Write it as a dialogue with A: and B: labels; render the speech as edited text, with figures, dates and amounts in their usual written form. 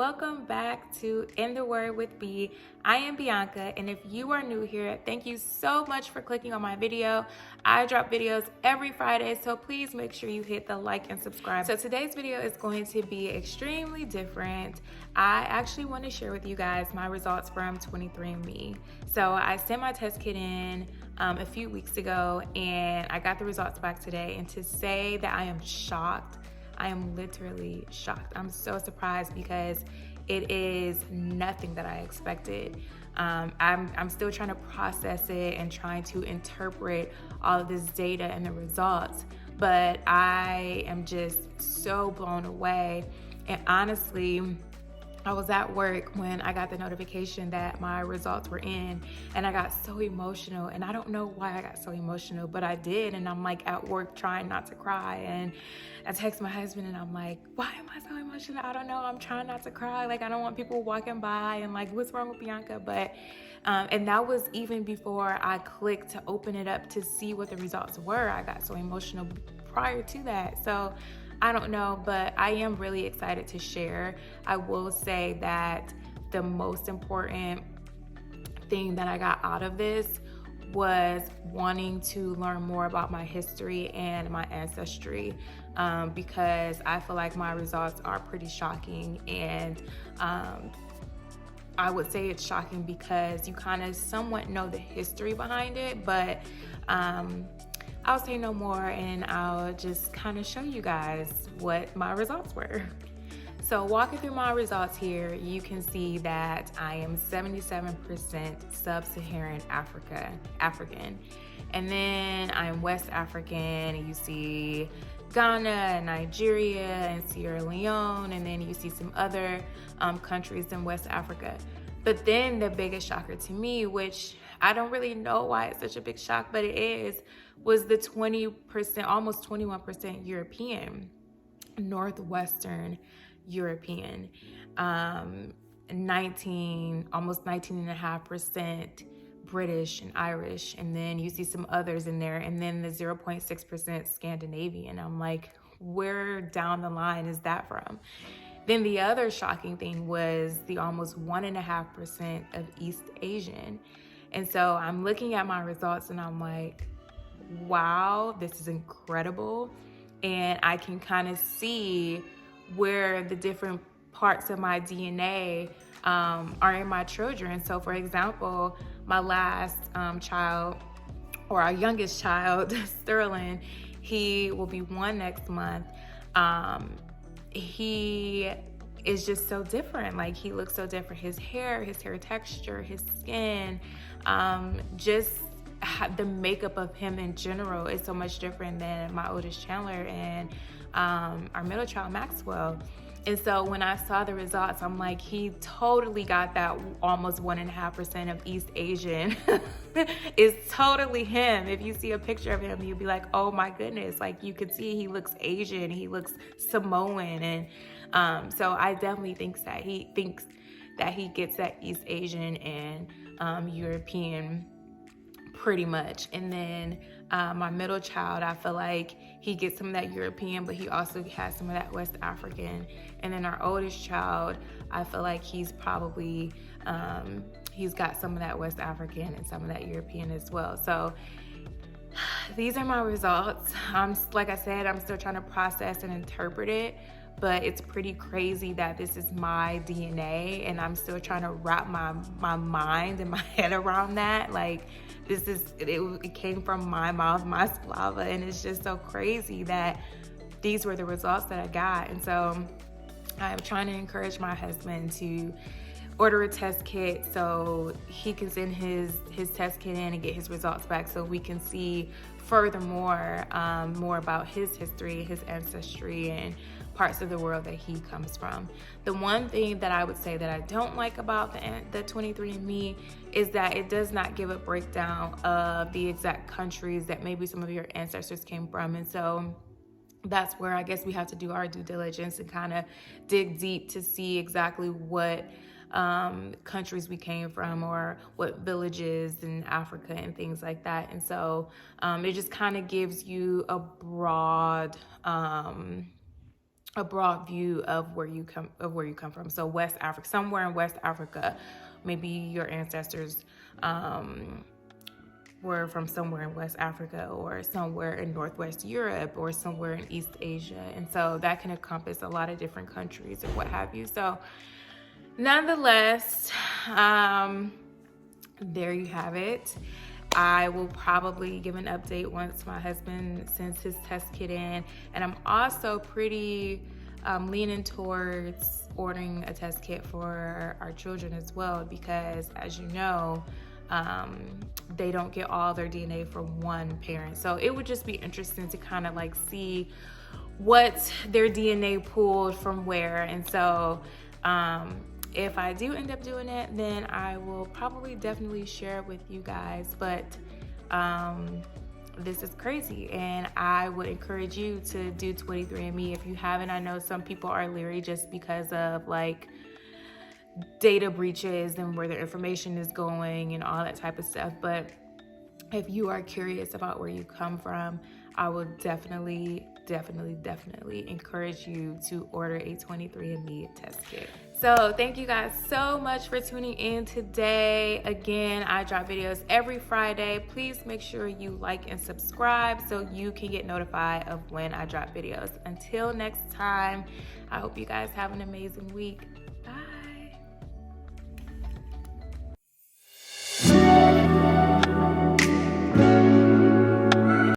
A: welcome back to In the Word with B. I am Bianca, and if you are new here, thank you so much for clicking on my video. I drop videos every Friday, so please make sure you hit the like and subscribe. So today's video is going to be extremely different. I actually want to share with you guys my results from 23andMe. So I sent my test kit in a few weeks ago, and I got the results back today. And to say that I am shocked, I am literally shocked. I'm so surprised because it is nothing that I expected. I'm still trying to process it and trying to interpret all of this data and the results, but I am just so blown away. And honestly, I was at work when I got the notification that my results were in, and I got so emotional. And I don't know why I got so emotional, but I did. And I'm like at work trying not to cry, and I text my husband and I'm like, why am I so emotional? I don't know, I'm trying not to cry. Like, I don't want people walking by and like, what's wrong with Bianca? But and that was even before I clicked to open it up to see what the results were. I got so emotional prior to that. So I don't know, but I am really excited to share. I will say that the most important thing that I got out of this was wanting to learn more about my history and my ancestry, because I feel like my results are pretty shocking. And I would say it's shocking because you kind of somewhat know the history behind it, but I'll say no more, and I'll just kind of show you guys what my results were. So walking through my results here, you can see that I am 77% sub-Saharan African. And then I'm West African, and you see Ghana, Nigeria, and Sierra Leone, and then you see some other countries in West Africa. But then the biggest shocker to me, which I don't really know why it's such a big shock, but it is, was the 20%, almost 21% European, Northwestern European, almost 19.5% British and Irish, and then you see some others in there, and then the 0.6% Scandinavian. I'm like, where down the line is that from? Then the other shocking thing was the almost 1.5% of East Asian. And so I'm looking at my results and I'm like, wow, this is incredible. And I can kind of see where the different parts of my DNA are in my children. So for example, my last child, or our youngest child, Sterling, he will be 1 next month. He is just so different. Like, he looks so different. His hair texture, his skin, just the makeup of him in general is so much different than my oldest Chandler and our middle child Maxwell. And so when I saw the results, I'm like, he totally got that almost 1.5% of East Asian. It's totally him. If you see a picture of him, you'll be like, oh my goodness. Like, you could see he looks Asian, he looks Samoan. And so I definitely think that he gets that East Asian and European pretty much. And then my middle child, I feel like he gets some of that European, but he also has some of that West African. And then our oldest child, I feel like he's probably, he's got some of that West African and some of that European as well. So these are my results. Like I said, I'm still trying to process and interpret it, but it's pretty crazy that this is my DNA, and I'm still trying to wrap my mind and my head around that. Like, it came from my mouth, my saliva, and it's just so crazy that these were the results that I got. And so I'm trying to encourage my husband to order a test kit so he can send his test kit in and get his results back, so we can see furthermore more about his history, his ancestry, and parts of the world that he comes from. The one thing that I would say that I don't like about the 23andMe is that it does not give a breakdown of the exact countries that maybe some of your ancestors came from. And so that's where I guess we have to do our due diligence and kind of dig deep to see exactly what countries we came from, or what villages in Africa and things like that. And so it just kind of gives you a broad a broad view of where you come from. So West Africa, somewhere in West Africa, maybe your ancestors were from somewhere in West Africa, or somewhere in Northwest Europe, or somewhere in East Asia. And so that can encompass a lot of different countries or what have you. So nonetheless, there you have it. I will probably give an update once my husband sends his test kit in. And I'm also pretty leaning towards ordering a test kit for our children as well, because as you know, they don't get all their DNA from one parent. So it would just be interesting to kind of like see what their DNA pulled from where. And so if I do end up doing it, then I will probably definitely share it with you guys. But this is crazy, and I would encourage you to do 23andMe if you haven't. I know some people are leery just because of like data breaches and where their information is going and all that type of stuff. But if you are curious about where you come from, I would definitely encourage you to order a 23andMe test kit. So thank you guys so much for tuning in today. Again, I drop videos every Friday. Please make sure you like and subscribe so you can get notified of when I drop videos. Until next time, I hope you guys have an amazing week.